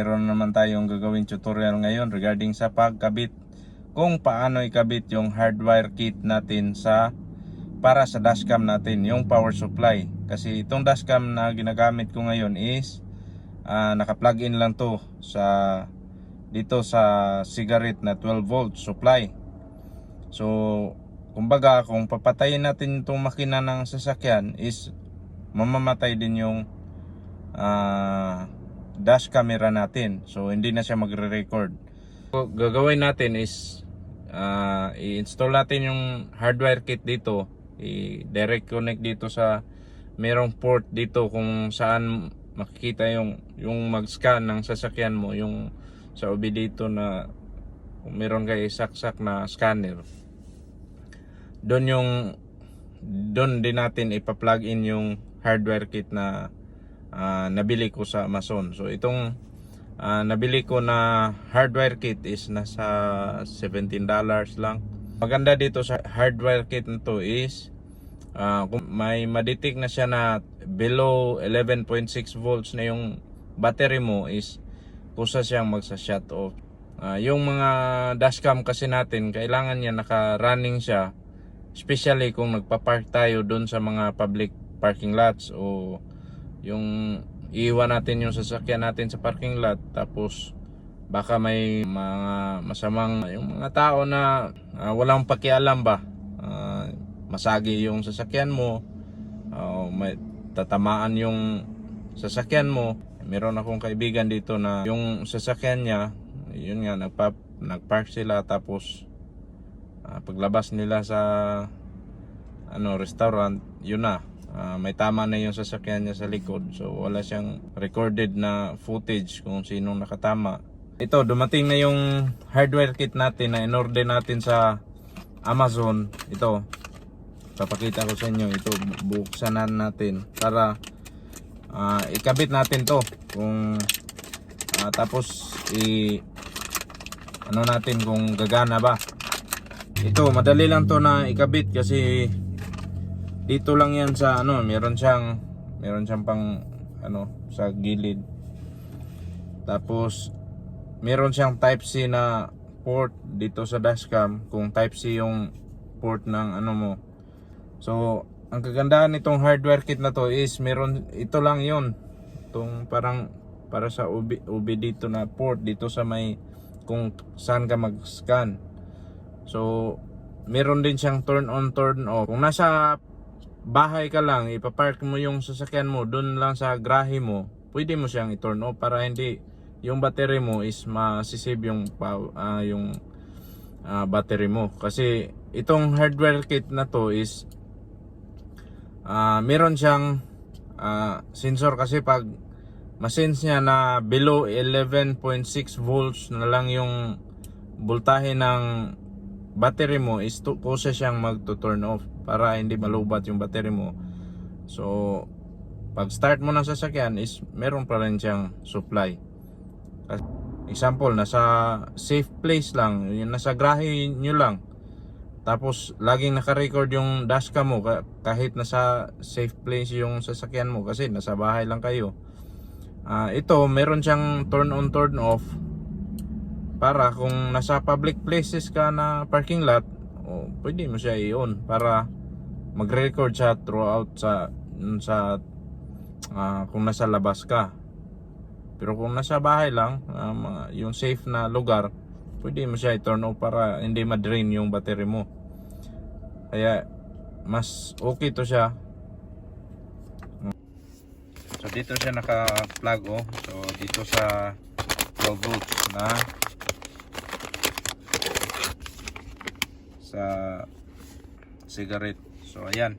meron naman tayong gagawin tutorial ngayon regarding sa pagkabit, kung paano ikabit yung hardwire kit natin para sa dashcam natin, yung power supply. Kasi itong dashcam na ginagamit ko ngayon is naka-plug in lang to dito sa cigarette na 12 volt supply. So kumbaga, kung papatayin natin itong makina ng sasakyan is mamamatay din yung dash camera natin. So hindi na siya magre-record. So, gagawin natin is i-install natin yung hardwire kit dito, i-direct connect dito sa merong port dito kung saan makikita yung mag-scan ng sasakyan mo, yung sa OB dito na kung meron kayo saksak na scanner. Doon din natin ipa-plug in yung hardware kit na nabili ko sa Amazon. So itong nabili ko na hardware kit is nasa $17 lang. Maganda dito sa hardware kit nito is kung may madetect na siya na below 11.6 volts na yung battery mo is kusa siyang magsa-shut off. Yung mga dashcam kasi natin, kailangan niya naka-running siya, especially kung nagpa-park tayo doon sa mga public parking lots, o yung iiwan natin yung sasakyan natin sa parking lot, tapos baka may mga masamang yung mga tao na walang pakialam ba, masagi yung sasakyan mo, may tatamaan yung sasakyan mo. Meron akong kaibigan dito na yung sasakyan niya, yun nga, nagpark sila, tapos paglabas nila sa restaurant, yun na, may tama na yung sasakyan niya sa likod. So wala siyang recorded na footage kung sinong nakatama. Ito, dumating na yung hardware kit natin na in-order natin sa Amazon. Ito, papakita ko sa inyo. Ito, buksan natin para ikabit natin to. Kung tapos natin kung gagana ba. Ito, madali lang to na ikabit kasi dito lang yan sa meron siyang pang sa gilid. Tapos meron siyang type C na port dito sa dashcam, kung type C yung port ng mo. So ang kagandahan nitong hardware kit na to is meron ito lang yun, itong parang para sa UB dito na port dito sa may kung saan ka mag-scan. So meron din siyang turn on, turn off. Kung nasa bahay ka lang, ipapark mo yung sasakyan mo doon lang sa garahe mo, pwede mo siyang i-turn off para hindi yung battery mo is masisave yung battery mo. Kasi itong hardware kit na to is meron siyang sensor, kasi pag masense niya na below 11.6 volts na lang yung voltahe ng battery mo, is kusa siyang magto-turn off para hindi malubat yung battery mo. So pag start mo ng sasakyan is meron pa rin siyang supply. Example, nasa safe place lang, yung nasa garahe nyo lang, tapos laging naka-record yung dashcam mo kahit nasa safe place yung sasakyan mo kasi nasa bahay lang kayo. Ito, meron siyang turn on, turn off para kung nasa public places ka na parking lot, pwede mo siya i-on para mag-record siya throughout sa kung nasa labas ka. Pero kung nasa bahay lang, yung safe na lugar, pwede mo siya i-turn off para hindi ma-drain yung battery mo. Kaya mas okay to siya. So dito siya naka-plug So dito sa 12 volts na sa cigarette. So ayan.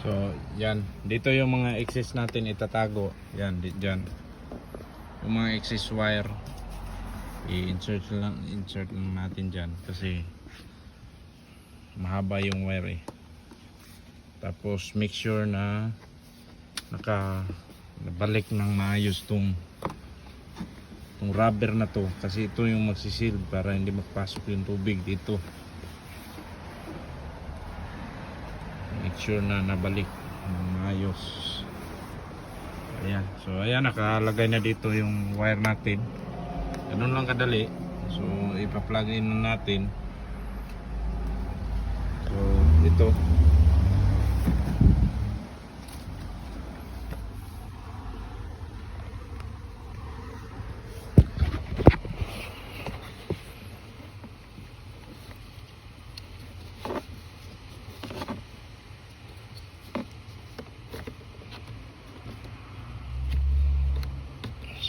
So, yan. Dito yung mga excess natin itatago. Yan, dyan. Yung mga excess wire, insert lang natin dyan. Kasi, mahaba yung wire eh. Tapos, make sure na nabalik ng maayos tong rubber na to. Kasi ito yung magsisil para hindi magpasok yung tubig dito. Make sure na nabalik ng maayos. Ayan. So ayan, nakalagay na dito yung wire natin. Ganun lang kadali. So ipa-plug in na natin. So ito.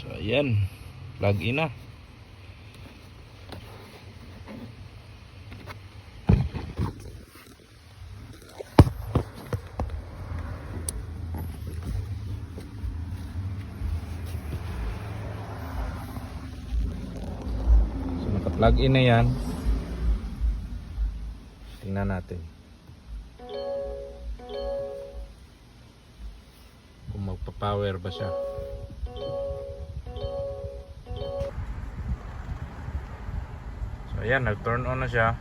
So ayan, plug in na. So naka-plug in na yan. Tingnan natin kung magpa-power ba siya. Ayan, nag-turn on na siya.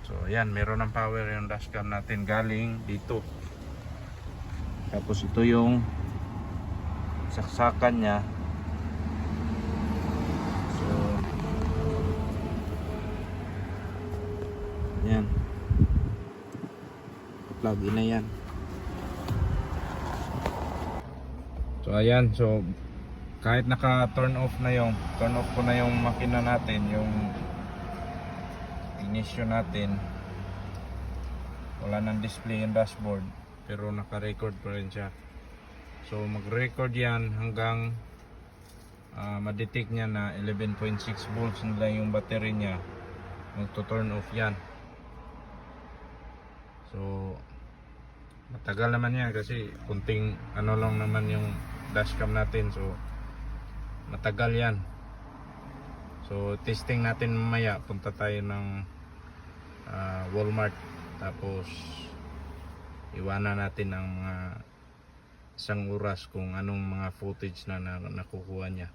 So ayan, meron ng power yung dashcam natin galing dito. Tapos ito yung saksakan niya. So ayan, plug in na yan. So ayan, so kahit naka turn off ko na yung makina natin, yung ignition natin, wala nang display yung dashboard, pero naka-record pa rin siya. So mag-record yan hanggang ma-detect niya na 11.6 volts na lang yung battery niya, magto-turn off yan. So matagal naman yan kasi kunting ano lang naman yung dashcam natin, so matagal yan. So testing natin mamaya, punta tayo ng Walmart, tapos iwanan natin ang mga isang oras kung anong mga footage na nakukuha niya.